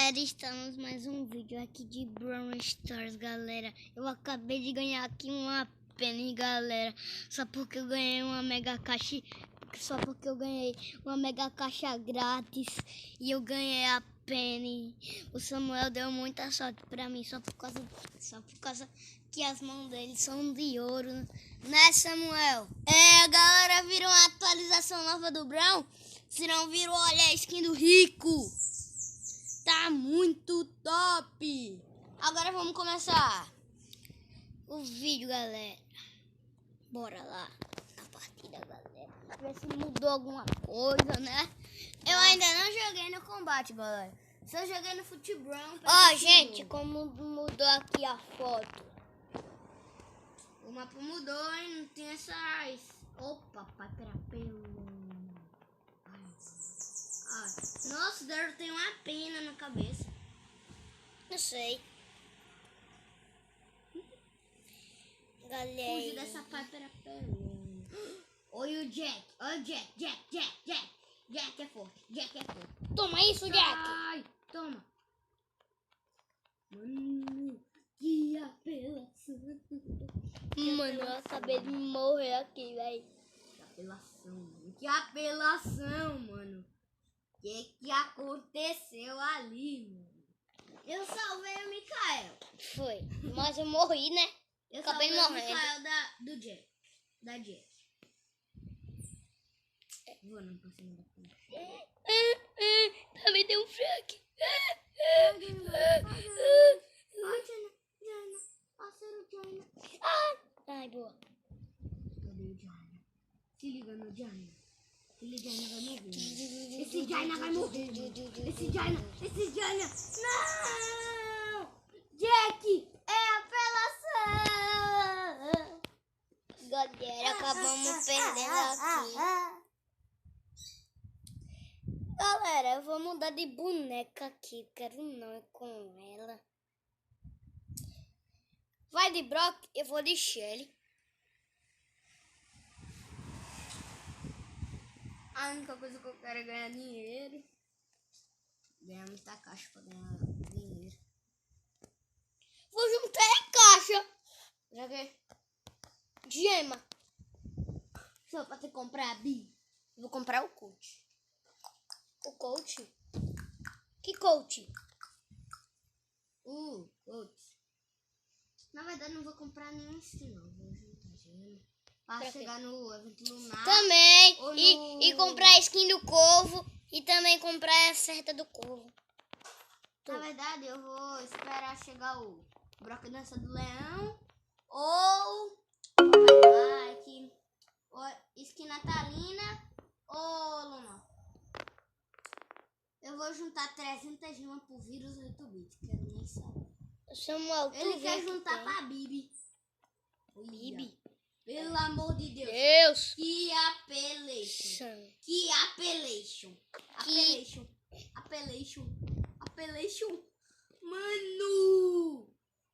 galera, estamos mais um vídeo aqui de Brawl Stars, galera. Eu acabei de ganhar aqui uma pena, galera. Só porque eu ganhei uma mega caixa. Só porque eu ganhei uma mega caixa grátis. E eu ganhei a Penny. O Samuel deu muita sorte pra mim. Só por causa que as mãos dele são de ouro. Né, Samuel? É, galera, viram a atualização nova do Brawl? Se não viram, olha a skin do Rico. Tá muito top. Agora vamos começar o vídeo, galera. Bora lá na partida, galera. Ver se mudou alguma coisa, né? Eu ainda não joguei no combate, galera. Só joguei no futebol. Ó, gente, como mudou aqui a foto. O mapa mudou, hein? Não tem essas... Opa, pai, pelo... Nossa, Daryl tem uma pena na cabeça. Eu sei. Galera. Fugiu dessa Piper pelona. Olha o Jack. Olha o Jack. Jack é forte. Toma isso, Jack. Ai, toma. Mano, que apelação. Mano, eu acabei de morrer aqui, velho. Que apelação, mano. O que aconteceu ali, mano? Eu salvei o Mikael. Foi, mas eu morri, né? Eu acabei morrendo. O Mikael do Jack. Da Jack. Vou não pra cima da ponte. Também deu um frank. Ai, boa. Cadê o Jaina? Se liga no Jaina. Esse Jaina vai morrer. Esse Jaina. Não! Jack, é apelação. Galera, acabamos perdendo aqui. Galera, eu vou mudar de boneca aqui. Quero não ir com ela. Vai de Brock, eu vou de Shelly. A única coisa que eu quero é ganhar dinheiro. Ganhar muita caixa pra ganhar dinheiro. Vou juntar a caixa. Já que? Gema. Só pra ter que comprar a Bi. Vou comprar o coach. O coach? Que coach? Coach. Na verdade não vou comprar nenhum skin não. Vou juntar gema. Para chegar no evento lunar. Também. E comprar a skin do Corvo. E também comprar a certa do Corvo. Na verdade, eu vou esperar chegar o Brock Dança do Leão. Ou like. Ou skin Natalina. Ou Luna. Eu vou juntar 300 gemas pro vírus 8-bit. Quero nem saber. Samuel, ele quer juntar pra Bibi. Bibi? Pelo amor de Deus. Que apelation. Mano.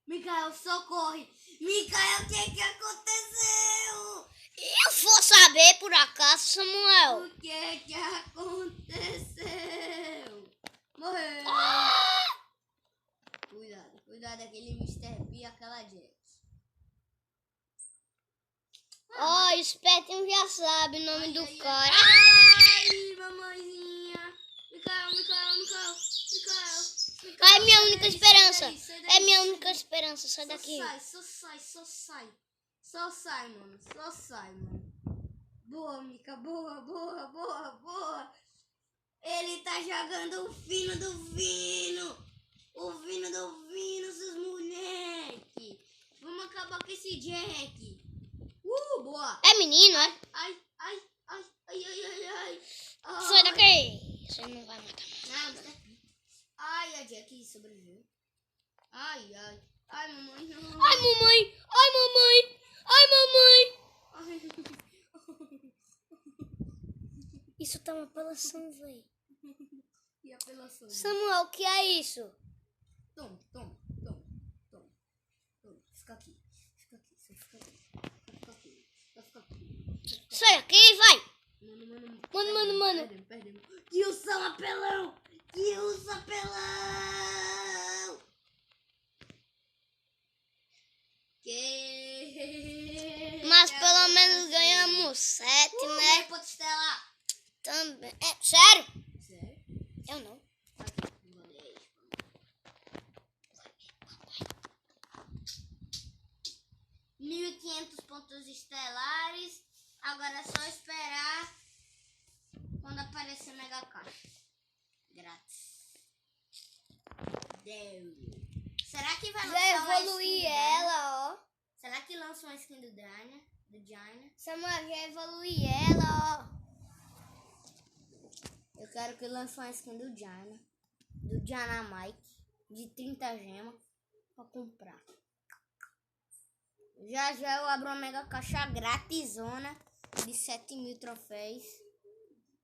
Mikael, socorre. Mikael, o que aconteceu? Eu vou saber por acaso, Samuel. O que aconteceu? Morreu. Cuidado, aquele Mr. P e aquela Jack. Ó, espertinho já sabe o nome do cara. Ai, mamãezinha. Mikael. Ai, minha única esperança. É minha única esperança. Sai daqui. Só sai, mano. Boa, Mika. Boa. Ele tá jogando o fino do vino. Seus moleque. Vamos acabar com esse Jack. Boa. É menino, é? Ai. Sai daqui. Você não vai matar. Não, tá aqui. Ai, a Jack sobreviveu. Ai, mamãe, não. Ai, mamãe. Isso tá uma apelação, velho. Que apelação? Samuel, o que é isso? Toma. Fica aqui. Sai aqui, vai! Mano. Perdemos. Que usa apelão! ponto estelar. Também. É, sério? Sério? Eu não. Aqui, vou ler aí. 1.500 pontos estelares. Agora é só esperar quando aparecer Mega Caixa. Grátis. Deu. Será que vai Vai lançar uma evoluir skin do ela, ó. Dyna? Será que lança uma skin do Dyna? Do Dyna? Samuel, vai evoluir ela, ó. Eu quero que lance uma skin do Dyna. Do Dynamite. De 30 gemas. Pra comprar. Já já eu abro uma mega caixa gratizona de 7.000 troféus.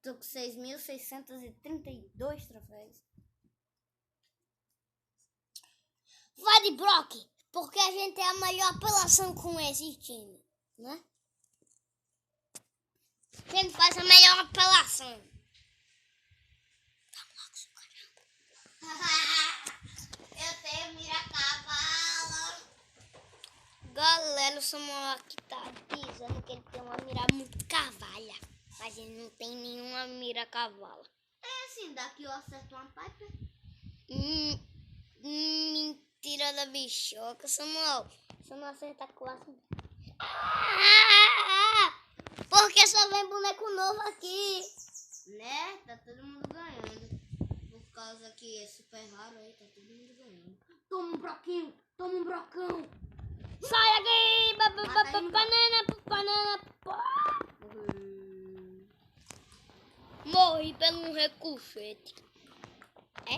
Tô com 6.632 troféus. Vai de Brock, porque a gente é a melhor apelação com esse time, né? A gente faz a melhor apelação. Eu tenho mira cavalo. Galera, o Samuel aqui tá dizendo que ele tem uma mira muito cavalha, mas ele não tem nenhuma mira cavala. É assim, daqui eu acerto uma pipe. Mentira da bichoca, Samuel. Samuel acerta com a... Porque só vem boneco novo aqui. Né? Tá todo mundo ganhando. Por causa que é super raro aí, tá todo mundo ganhando. Toma um broquinho, toma um brocão. Sai aqui! Mata aí, Banana! Morri pelo ricochete. É?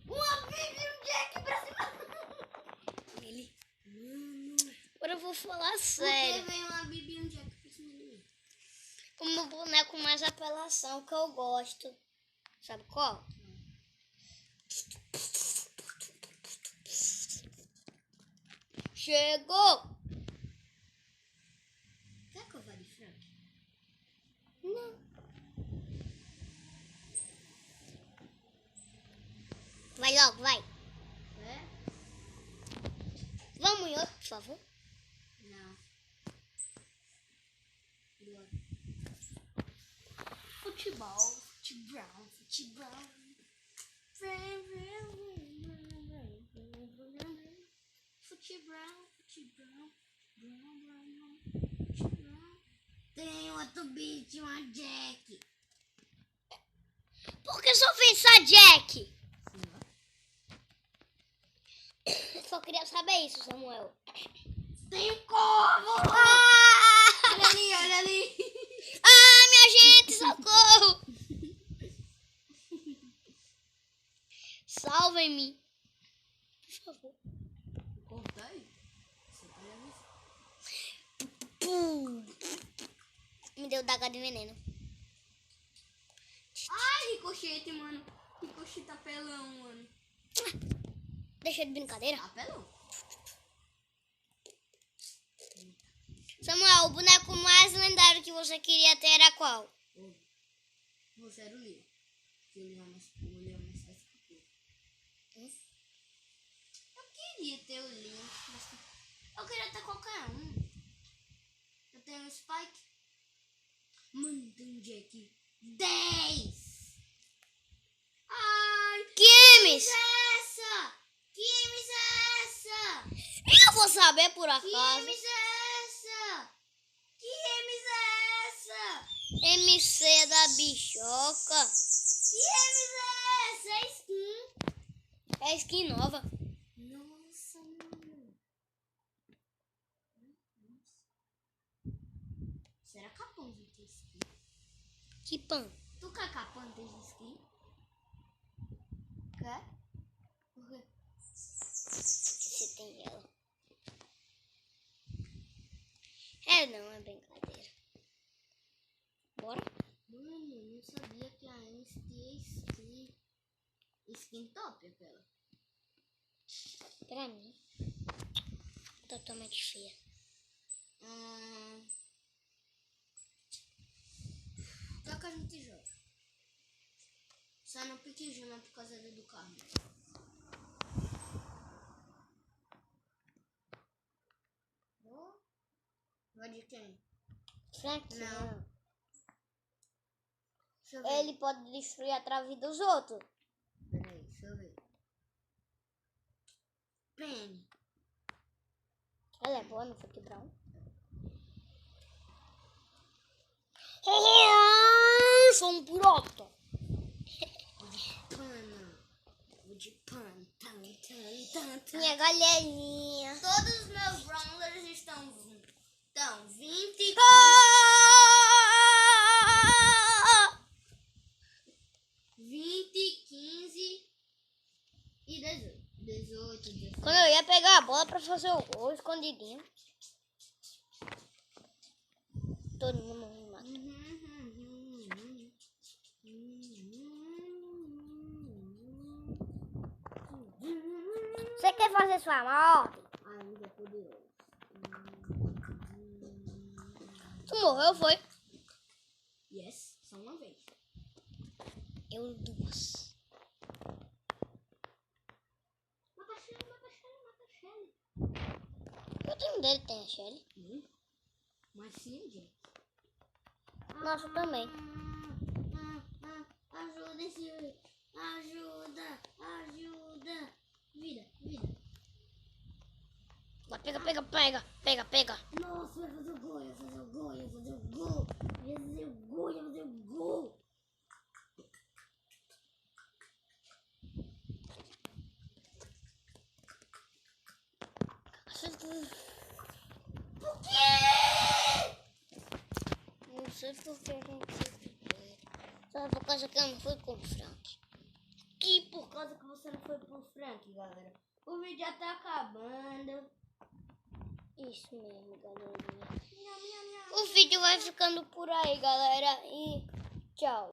Uma Bibi um Jack pra cima. Ele. Agora eu vou falar Porque sério. vem uma Bibi e um Jack pra cima de mim. O meu boneco mais apelação que eu gosto. Sabe qual? Chegou! Quer que eu vá de Frank? Não. Vai logo, vai. É? Vamos em outro, por favor. Não. Bora. Futebol. Futebol. Tem outro beat, uma Jack. Por que só fez só Jack? Eu só queria saber isso, Samuel. Tem um corvo! Ah! Olha ali, olha ali. Ah, minha gente, socorro! Salvem-me. Por favor. Corta aí. Você tá olhando isso? Pum. Me deu daga de veneno. Ai, ricochete, mano. Ricochete apelão, mano. Deixa de brincadeira. Apelão? Samuel, o boneco mais lendário que você queria ter era qual? Você era o Leon. Que o Leon mais fácil que eu queria ter o Leon, mas eu queria ter qualquer um. Eu tenho o Spike. Mano, tem um Jack. 10! Ai! Games! Essa! Que Games é essa? Eu vou saber por Que acaso. Games é essa? Que Games é essa? MC da bichoca. Que Games é essa? É skin. É skin nova. Nossa, mano. Será que a Capão tem skin? Que pan. Tu quer Capão tem skin? Quer? Por quê? Você tem ela. É, não, é brincadeira. Bora? Mano, eu não sabia que a MC tinha skin. Skin top aquela. Pra mim. Totalmente feia. Qual que a gente joga? Só no pique Juna por causa do carro. Vai de quem? Frank, Não. não. Deixa eu ver. Ele pode destruir a trave dos outros. Peraí, deixa eu ver. Penny. Ela é boa no futebol. Sou um pirata. Pana. O de pano. Tan. Minha galerinha. Todos os meus brawlers estão 20. 20, 15 e 18. 18, 17. Quando eu ia pegar a bola pra fazer o gol escondidinho. Todo mundo me mata. Você quer fazer sua morte? Ainda é poderoso. Tu morreu, foi? Yes, só uma vez. Eu duas. Mata a Shelly. O time dele tem a Shelly. Mas sim, gente. Nossa, também. Ajuda esse. Ajuda. Vida. Vai, pega. Nossa, vai fazer o gol. Por quê? Não sei porque a gente se perde. Só por causa que eu não fui com o Frank. E por causa que você não foi pro Frank, galera. O vídeo já tá acabando. Isso mesmo, galerinha. O vídeo vai ficando por aí, galera. E tchau.